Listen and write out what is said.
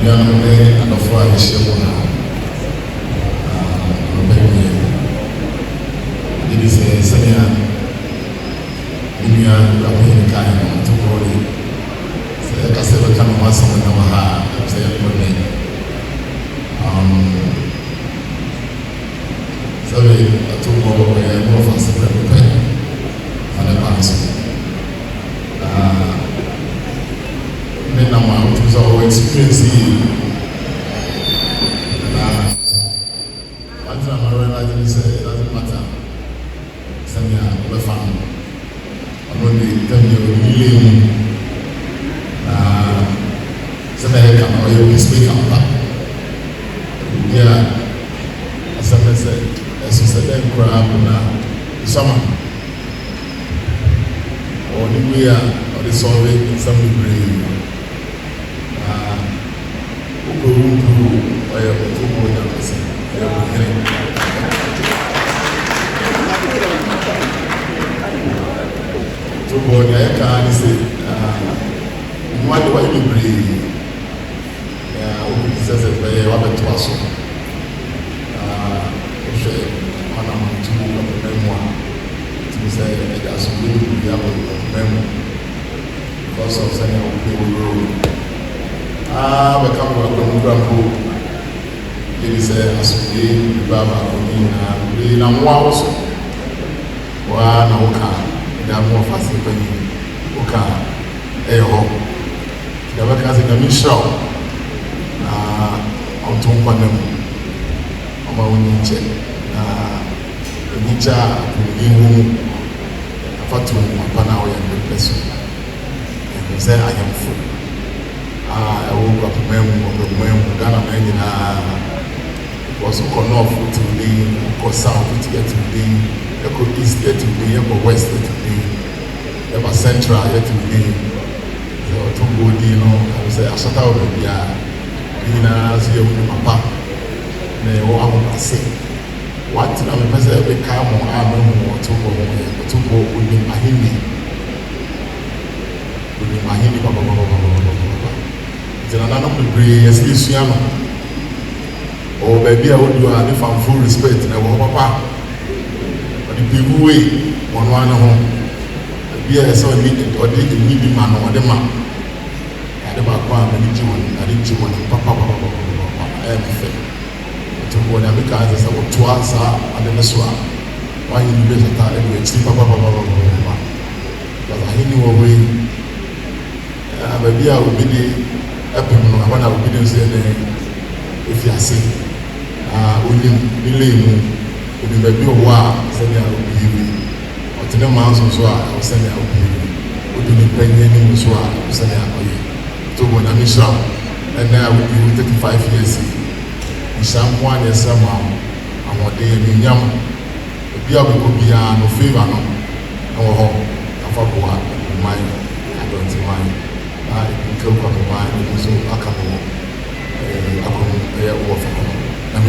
Anuane and the fire Shemona. It is a Sanya Indian Akwamuhene kind of Otoobour. So I said, I can't pass on our heart. I say, so Otoobour were more of a separate and a pass. Men are out to our experience. It doesn't matter. Sanya, we're found. I'm only telling you, Sanya can always speak up. Yeah, as I said, as you said, then crab now, summer. Or we are or the solving in some degree. Otoobour Djan Kwasi. Otoobour Djan Kwasi what do you bring? Says it very well to us. To say that as we have a memory because of saying we become a grandpa. It is a Baba in a house. One Oka, they are more fast than Oka, a home. The workers in the mission on Tumpanum, on my own check. Nicha, you Fatu, Panawa, and person. And say, I am full. I woke up Ghana was off to be, go south to get to be, go east get to be, go west get to be, ever central get to be. To go, I say, I shut out the Dina, see you, Papa. They all say, what I'm a person every come on, I'm Otoobour would be Mahini. Would be Mahini, Baba. It's another degree, as Luciano. Or baby, I would do if I'm full respect, and I will papa. But the people way on one home. The beer is so needed, or did you need man or the man? I had about one, I didn't you want papa, everything. Otoobour Djan Kwasi as I would twice, and then this one. Why you do this at anyway? Sleep, papa. Because I knew away. Baby, I would be the epic when I would be the if you are sick. Only the baby of war, send out baby. Or to the mouse was war, I was sending out baby. Would be the penny was war, sending out baby. Otoobour Djan Kwasi, and now we will 35 years. We someone is somehow, and what day in Yam, the beer will be no favor, no home, and for what mine, I don't mind. I can kill what mine, and so I come home. Akwamuhene, I'm